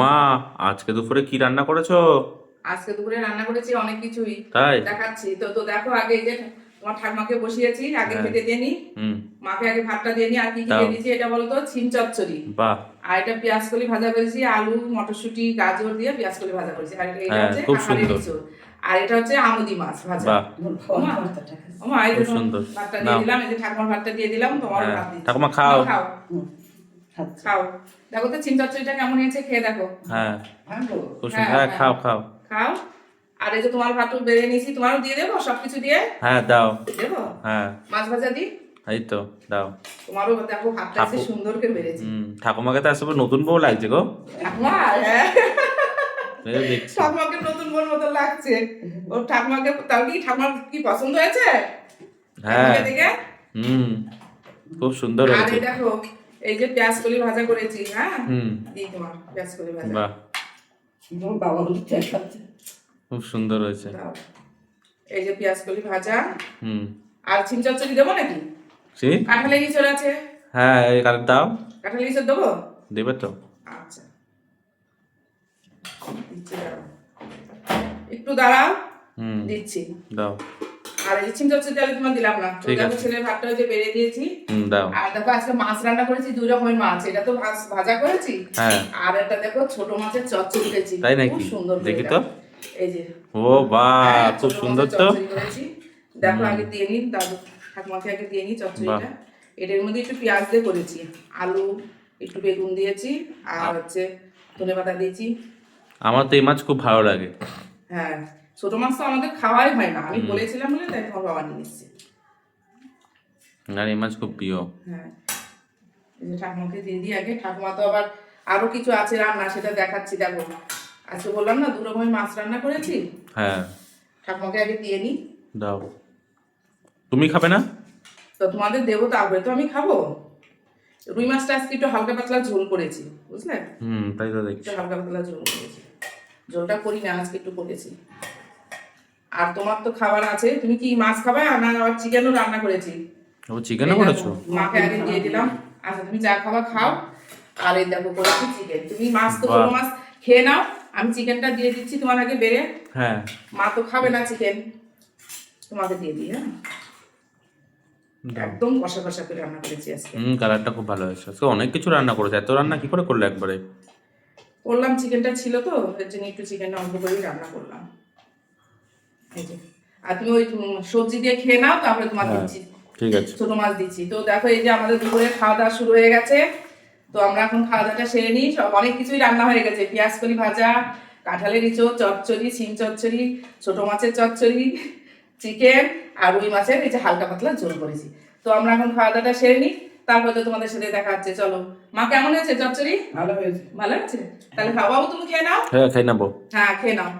ওমা, আজকে দুপুরে কি রান্না করেছো? আজকে দুপুরে রান্না করেছি অনেক কিছুই। তাই? দেখাচ্ছি তো তো দেখো আগে এই যে তোমার ঠাকুমাকে বসিয়েছি, আগে হ্যাঁ। খেতে দিয়ে নি। হুম। মাকে আগে ভাতটা দিয়ে নি। আর কি কি দাও। দিয়ে দিয়েছি এটা বলো তো? সিম চচ্চড়ি। বাহ। আর এটা পেঁয়াজ কলি ভাজা করেছি, আলু মটরশুঁটি গাজর দিয়ে পেঁয়াজ কলি ভাজা করেছি। আর এটা হ্যাঁ, হচ্ছে খুব কাঁঠালের সুন্দর। ইঁচড়। আর এটা হচ্ছে আমুদি মাছ ভাজা। বাহ। ওমা, ওমা, এই যে খুব তোমার সুন্দর। ভাতটা দিয়ে নাও। দিলাম, এই যে ঠাকুমার ভাতটা দিয়ে দিলাম, তোমারও হ্যাঁ, ভাত দিচ্ছি। ঠাকুমা খাও। নাও, খাও খাও। দেখো তো সিম চচ্চড়িটা কেমন হয়েছে, খেয়ে দেখো। হ্যাঁ, খুব সুন্দর। হ্যাঁ হ্যাঁ, হ্যাঁ, খাও খাও। খাও। আর এই যে তোমার ভাতও বেড়ে নিয়েছি, তোমারও দিয়ে দেবো সবকিছু দিয়ে। হ্যাঁ, দাও। দেবো হ্যাঁ, মাছ ভাজা দিই। এই তো দাও। তোমারও দেখো ভাতটা এসে ঠাকু সুন্দর করে বেড়েছে। ঠাকুমাকে তো আসলে নতুন বউ লাগছে গো। ঠাকুমা, হ্যাঁ, এই যে দেখছি। ঠাকুমাকে নতুন বোন মতো লাগছে। ওর ঠাকুমাকে তাও কি ঠাকুমার কি পছন্দ হয়েছে হ্যাঁ। ঠাকুমাকে দেখে? হুম, খুব সুন্দর আর হয়েছে। এই দেখো, এই যে পেঁয়াজ কলি ভাজা করেছি, হ্যাঁ হুম। দিই তোমার পেঁয়াজ কলি ভাজা। বাহ, বাবা বলি দেখাচ্ছে। খুব সুন্দর হয়েছে। দাও। এই যে পেঁয়াজ কলি ভাজা। হুম। আর সিম চচ্চড়ি দেবো নাকি? সি? কাঁঠালের ইঁচড় আছে। হ্যাঁ, এই কার্ড দাও। কাঁঠালের ইঁচড় দেবো? দেবে তো? আচ্ছা, দিচ্ছি, দাঁড়াও। একটু দাঁড়াও, হুম। দিচ্ছি। দাও। আর এই চিম চাচ্ছি তাহলে তোমার দিলাম না, তো ঠিক দেখো আছে। ছেলের ভাতটা যে বেড়ে দিয়েছি। দাও। আর দেখো আজকে মাছ রান্না করেছি, দুই রকমের মাছ। এটা তো ভাজা করেছি। হ্যাঁ। আর এটা দেখো ছোট মাছের চচ্চড়ি করেছি, তাই খুব নাকি? সুন্দর করে। দেখি তো। এই যে, ও বাহ, হ্যাঁ, খুব ছোট সুন্দর মাছের তো। চচ্চড়ি করেছি। দেখো আগে দিয়ে নিন, দাদু ঠাকুমাকে আগে দিয়ে নিই চচ্চড়িটা। এটার মধ্যে একটু পেঁয়াজ দিয়ে করেছি, আলু একটু বেগুন দিয়েছি, আর হচ্ছে ধনে পাতা দিয়েছি। আমার তো এই মাছ খুব ভালো লাগে। হ্যাঁ, ছোট মাছ তো আমাদের খাওয়াই হয় না, আমি বলেছিলাম বলে তাই তোমার বাবা নিয়ে এসেছে। আর এই মাছ খুব প্রিয়। হ্যাঁ, এই যে ঠাকুমাকে দিয়ে দিই আগে। ঠাকুমা তো আবার আরো কিছু আছে রান্না, সেটা দেখাচ্ছি। দেখো আজকে বললাম না দু রকমের মাছ রান্না করেছি। হ্যাঁ। ঠাকুমাকে আগে দিয়ে নিই। দাও। তুমি খাবে না? তো তোমাদের দেবো, তারপরে তো আমি খাবো। রুই মাছটা আজকে একটু হালকা পাতলা ঝোল করেছি, বুঝলে? তাই তো একটু দেখছি। হালকা পাতলা ঝোল করেছি। ঝোলটা করি না, আজকে একটু করেছি। আর তোমার তো খাবার আছে, তুমি কি মাছ খাবে? না আবার চিকেনও রান্না করেছি। ও, চিকেনও করেছো? মাকে আগে দিয়ে দিলাম। আচ্ছা, তুমি যা খাবা খাও। আর এই দেখো করেছি চিকেন। তুমি মাছ তো বাহ। ছোট মাছ খেয়ে নাও, আমি চিকেনটা দিয়ে দিচ্ছি তোমার আগে বেড়ে। হ্যাঁ। মা তো খাবে না চিকেন, তোমাকে দিয়ে দিই। হ্যাঁ, দাও। একদম কষা কষা করে রান্না করেছি আজকে। কালারটা খুব ভালো হয়েছে। আজকে অনেক কিছু রান্না করেছে। এত রান্না কি করে করলে একবারে? করলাম, চিকেনটা ছিল তো এর জন্য একটু চিকেনটা অল্প করেই রান্না করলাম। এই যে, আর তুমি ওই সবজি দিয়ে খেয়ে নাও, তারপরে তোমার হ্যাঁ, দিচ্ছি ঠিক আছে। ছোট মাছ দিচ্ছি। তো দেখো এই যে আমাদের দুপুরে খাওয়া দাওয়া শুরু হয়ে গেছে। তো আমরা এখন খাওয়া দাওয়াটা সেরে নিই। সব অনেক কিছুই রান্না হয়ে গেছে, পেঁয়াজ কলি ভাজা, কাঁঠালের ইঁচড়, চচ্চড়ি, সিম চচ্চড়ি, ছোট মাছের চচ্চড়ি, চিকেন, আর রুই মাছের এই যে হালকা পাতলা ঝোল করেছি। তো আমরা এখন খাওয়া দাওয়াটা সেরে নিই, তারপরে তো তোমাদের সাথে দেখা হচ্ছে। চলো। মা কেমন হয়েছে চচ্চড়ি? ভালো হয়েছে। ভালো হয়েছে? তাহলে খাও বাবু, তুমি খেয়ে নাও। হ্যাঁ, খাই নেবো। হ্যাঁ, খেয়ে নাও।